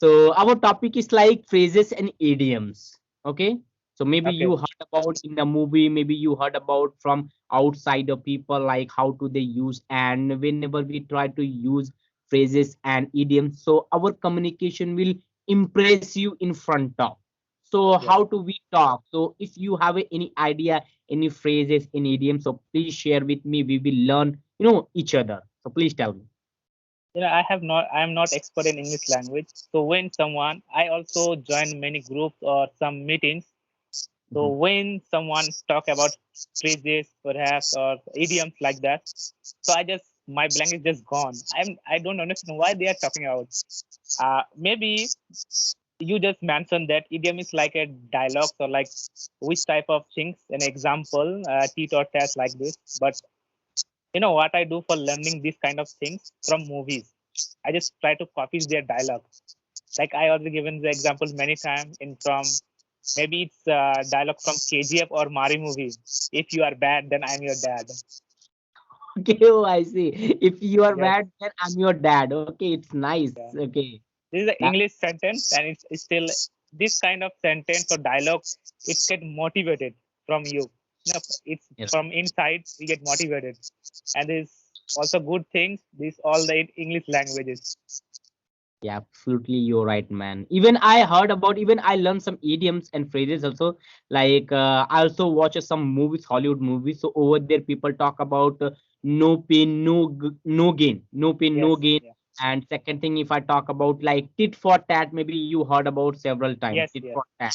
So our topic is like phrases and idioms. Okay. So maybe Okay. you heard about in the movie, maybe you heard about from outside of people, like how do they use, and whenever we try to use phrases and idioms, so our communication will impress you in front of. So Yeah. how do we talk? So if you have any idea, any phrases, any idioms, so please share with me. We will learn, each other. So please tell me. I am not expert in English language. So when someone, I also join many groups or some meetings. So Mhm. when someone talk about phrases, perhaps, or idioms like that, so my blank is just gone. I don't understand why they are talking about. Maybe you just mentioned that idiom is like a dialogue or like which type of things, an example, tit or tat like this. But what I do for learning these kind of things from movies? I just try to copy their dialogue. Like I already given the example many times in from maybe it's dialogue from KGF or Mari movie. If you are bad, then I'm your dad. Okay, oh, I see. If you are Yes, bad, then I'm your dad. Okay, it's nice. yeah. Okay. This is an That, English sentence, and it's still this kind of sentence or dialogue. It's get motivated from you. No, it's yes. from inside. We get motivated, and there's also good things. This all the English languages. Yeah, absolutely. You're right, man. Even I heard about, even I learned some idioms and phrases also. Like, I also watch some movies, Hollywood movies. So over there, people talk about no pain, no gain, no pain, no Yes, gain. yeah, And second thing, if I talk about like tit for tat, maybe you heard about several times, yes, tit yes. for tat.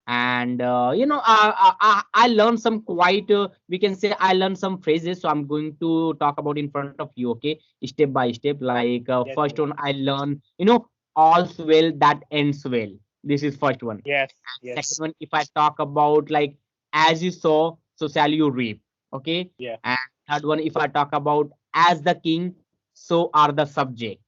And I learned some quite we can say I learned some phrases, so I'm going to talk about in front of you, okay, step by step. Like Yes, first yes, one I learned, all's well that ends well. This is first one. yes, And yes, second one, if I talk about like as you sow so shall you reap, okay. yeah. And third one, if I talk about as the king so are the subject.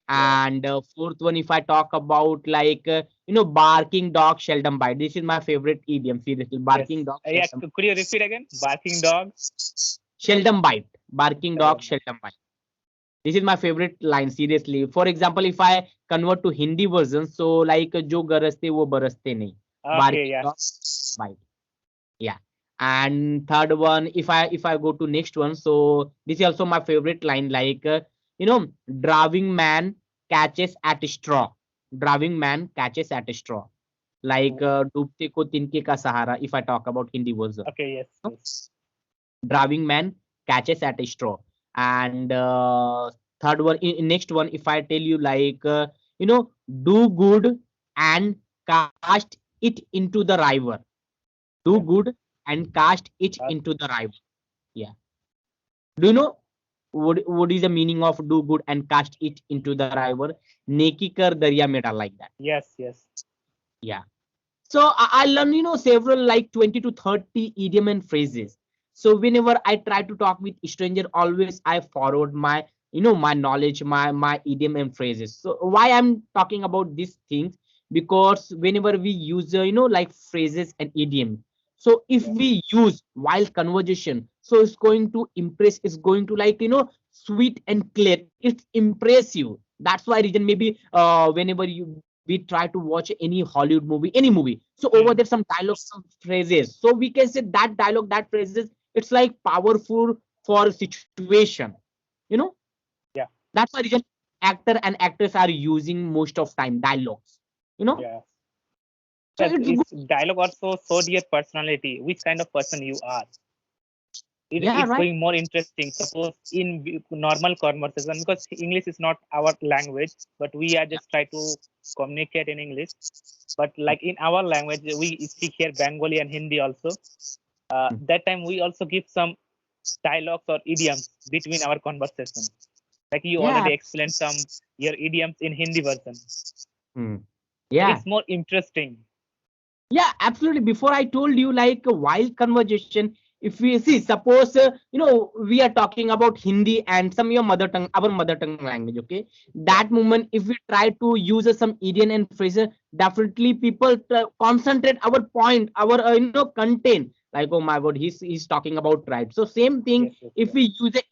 Yeah. And fourth one, if I talk about like barking dog seldom bite. This is my favorite idiom, seriously. Yes. Barking dog Yeah. seldom Could you repeat again? Barking dog. seldom bite. Barking dog Seldom. seldom bite. This is my favorite line, seriously. For example, if I convert to Hindi version, so like जो गरजते वो बरसते नहीं. Okay. Barking Yeah. dog bite. Yeah. And third one, if I go to next one, so this is also my favorite line. Like you know, driving man catches at straw. Driving man catches at a straw. Like डूबते को तिनके का सहारा. If I talk about Hindi version, Okay. Yes. no? Yes. Driving man catches at a straw. And third one, next one, if I tell you like do good and cast it into the river. Do Yeah. good and cast it into the river. Yeah. Do you know what is the meaning of do good and cast it into the river? Neki kar darya mein dal, like that. Yes. Yes. Yeah. So I learned, several like 20 to 30 idiom and phrases. So whenever I try to talk with stranger, always I forward my, my knowledge, my idiom and phrases. So why I'm talking about these things? Because whenever we use, like phrases and idiom. So if Yeah. we use while conversation, so it's going to impress, it's going to like, sweet and clear. It's impress you. That's why reason maybe whenever we try to watch any Hollywood movie, any movie. So over Hmm. there, some dialogue, some phrases. So we can say that dialogue, that phrases, it's like powerful for situation. You know, Yeah. that's why reason actor and actors are using most of time dialogues. You know, Yeah. so Yes. it's good. It's dialogue also showed your personality, which kind of person you are. Yeah, It's right. going more interesting. Suppose in normal conversation, because English is not our language, but we are Yeah. just try to communicate in English. But like in our language, we speak here Bengali and Hindi also. Mm. That time we also give some dialogues or idioms between our conversation. Like you Yeah. already explained some your idioms in Hindi version. Mm. So Yeah. it's more interesting. Yeah, absolutely. Before I told you, like while conversation, if we see, suppose we are talking about Hindi and some your mother tongue, our mother tongue language. Okay, Yeah. that moment, if we try to use some idiom and phrases, definitely people concentrate our point, our content. Like, oh my God, he's talking about tribe. So same thing. Yes. Yes. If Yes. we use a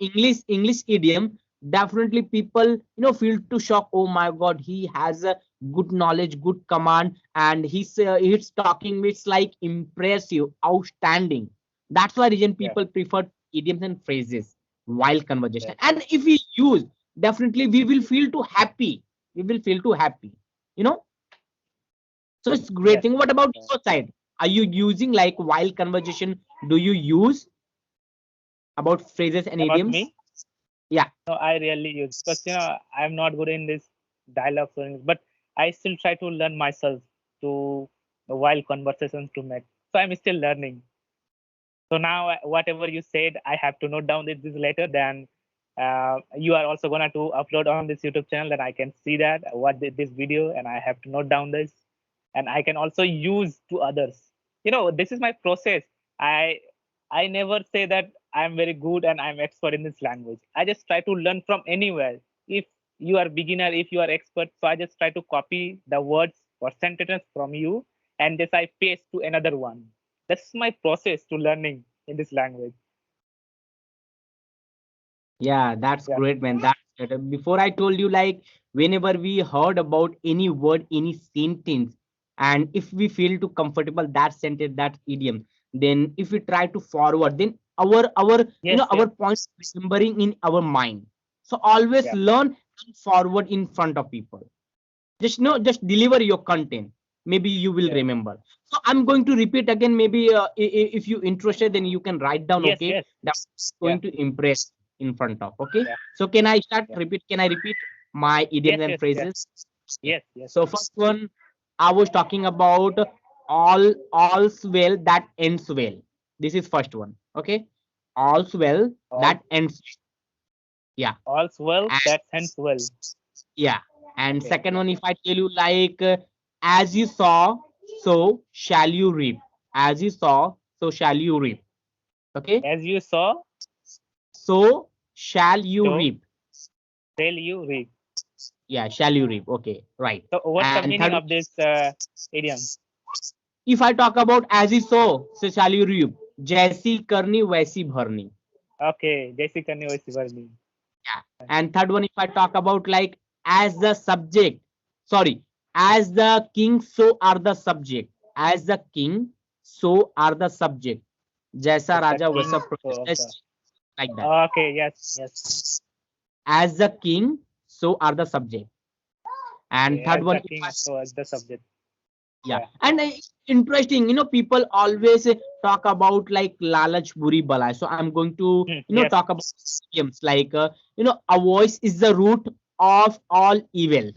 English idiom, definitely people feel to shock. Oh my god, he has a good knowledge, good command, and he's talking, it's like impressive, outstanding. That's why region Yeah. people prefer idioms and phrases while conversation. Yeah. And if we use, definitely we will feel too happy. We will feel too happy. You know, so it's great Yes. thing. What about Yeah. your side? Are you using like while conversation? Do you use about phrases and About idioms? me, Yeah. no, I rarely use because I'm not good in this dialogues or anything, but I still try to learn myself to while conversations to make. So I'm still learning. So now, whatever you said, I have to note down this later. Then you are also gonna to upload on this YouTube channel, that I can see that what this video, and I have to note down this, and I can also use to others. This is my process. I I never say that I'm very good and I'm expert in this language. I just try to learn from anywhere. If you are beginner, if you are expert, so I just try to copy the words or sentences from you, and this I paste to another one. That's my process to learning in this language. Yeah, that's Yeah. great, man. That's great. Before I told you, like, whenever we heard about any word, any sentence, and if we feel too comfortable that sentence, that idiom, then if we try to forward, then our Yes. our Yes. point remembering in our mind. So always Yeah. learn and forward in front of people. Just deliver your content. Maybe you will Yeah. remember. So I'm going to repeat again. Maybe if you interested, then you can write down. Yes. Okay, Yes. that's Yeah. going to impress in front of. Okay, Yeah. so can I start Yeah. repeat? Can I repeat my idioms Yes. and Yes. Yeah. phrases? Okay. Yes. Yes. So first one, I was talking about all's well that ends well. This is first one. Okay, all's well All that ends. Yeah, all's well and that ends well. yeah, and Okay. second one, if I tell you like, as you saw, so shall you reap. As you saw, so shall you reap. Okay, As you saw, so shall you so reap. shall you reap. Yeah, shall you reap. Okay, right. So what's the And meaning third one, of this idiom? if I talk about as you sow, so shall you reap. जैसी करनी वैसी भरनी. Okay, Jessica New Sivarni. Yeah. And third one, if I talk about like as the subject, sorry, as the king, so are the subject. As the king, so are the subject. जैसा As the Raja king वैसा so of प्रजा, the. like that. Okay, yes, yes. As the king, so are the subject. And Okay, third as one, the if king I, so as the subject. yeah, Yeah. and interesting, people always talk about like lalach buri balai. So I'm going to Yes. talk about idioms like a voice is the root of all evil.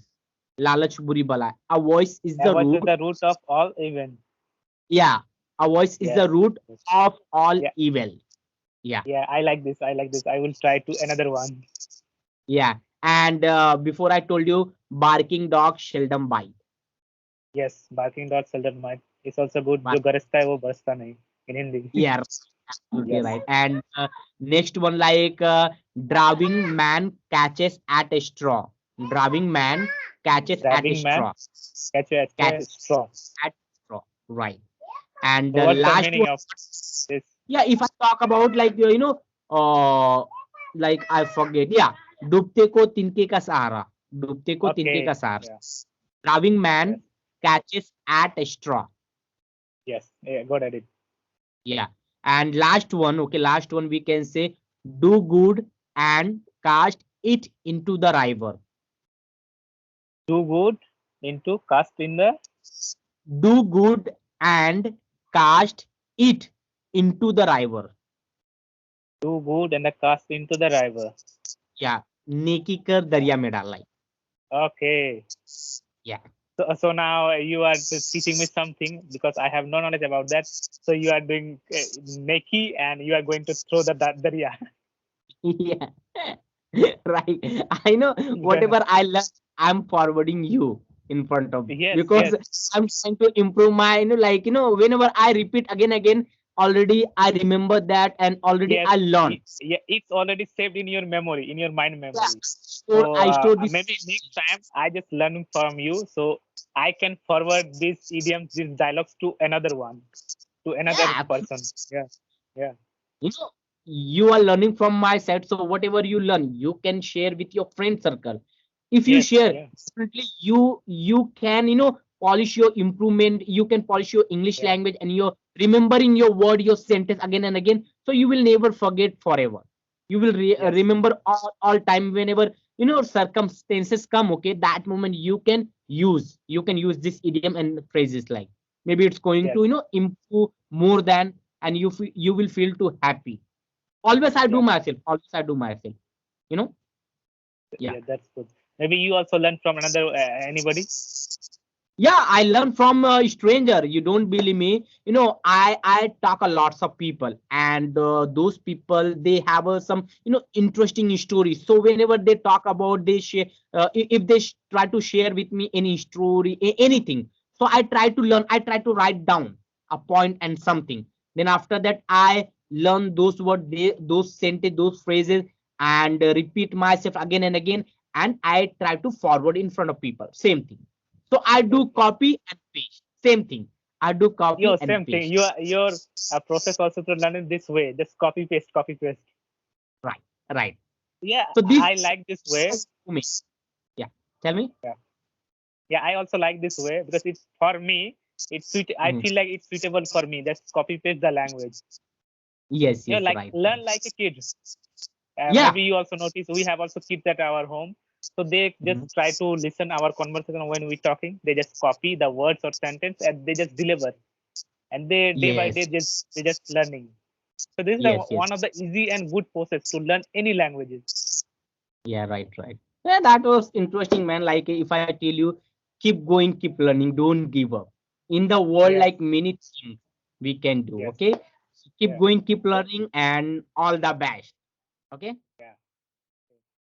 Lalach buri balai. A voice is the Avoid is root. the root of all evil. Yeah, a voice is Yes. the root Yes. of all Yeah. evil. Yeah, Yeah. I like this. I like this. I will try to another one. yeah. And before I told you, barking dog seldom bite. Yes. Barking dog seldom might. It's also good. Bar- जो गरजता है वो बरसता नहीं in Hindi. yeah, absolutely Yes. right. And next one, like driving man catches at a straw. Driving man catches at a Driving man straw. catch you at a Catches straw. at straw. Right. And So the what's the last meaning one, of this? yeah, if I talk about like like I forget. Yeah, डूबते को तिनके का सहारा. डूबते को तिनके का Okay. Sahara. Yeah. Driving Yes. man catches at a straw. Yes. Yeah. Good at it. Yeah. And last one, okay, last one we can say do good and cast it into the river. Do good into cast in the. Do good and cast it into the river. Do good and the cast into the river. Yeah. नेकी कर Yeah. दरिया में डालना. Okay. Yeah. So now you are teaching me something because I have no knowledge about that. So you are doing neki and you are going to throw the darya. Yeah. Right. I know whatever I learn, I'm forwarding you in front of, Yes, because yes, I'm trying to improve my, like, whenever I repeat again, already I remember that and already yes. I learn. Yeah, it's already saved in your memory, in your mind Yeah. memory. So So I store this. maybe next time I just learn from you, so I can forward these idioms, these dialogues to another one, to another Yeah. person. Yeah, yeah. You know, you are learning from my side. So whatever you learn, you can share with your friend circle. If you Yes, share, yeah, definitely you can polish your improvement. You can polish your English yeah, language, and you're remembering your word, your sentence again and again. So you will never forget forever. You will yes, remember all time whenever circumstances come. Okay, that moment you can use this idiom and phrases like maybe it's going to yes, improve more than, and you will feel too happy. Always I do yeah, myself. Always I do myself. You know. Yeah. yeah. That's good. Maybe you also learn from another anybody. Yeah, I learned from a stranger. You don't believe me. I talk a lots of people, and those people they have some interesting stories. So whenever they talk about they share, if they try to share with me any story, anything. So I try to learn. I try to write down a point and something. Then after that, I learn those words, those sentences, those phrases, and repeat myself again and again. And I try to forward in front of people. Same thing. So I do Okay. copy and paste. Same thing. I do copy Yo, and same thing. paste. Your process also to learn in this way. Just copy paste, copy paste. Right. Right. Yeah, So this I like this way. to me. Yeah. Tell me. Yeah, yeah, I also like this way because it's for me. It's suit. I Mhm. feel like it's suitable for me. Just copy paste the language. Yes. You know, Yes. like Right. learn Right. like a kid. Yeah. Maybe you also notice we have also kids at our home, so they just Mhm. try to listen our conversation when we talking. They just copy the words or sentence and they just deliver, and they day by day Yes. they just learning. So this is the Yes. one Yes. of the easy and good process to learn any languages. Yeah. Right. Right. Yeah. That was interesting, man. Like if I tell you, keep going, keep learning, don't give up. In the world, Yes, like many things we can do. yes, Okay. So keep yeah, going, keep learning, and all the best. Okay.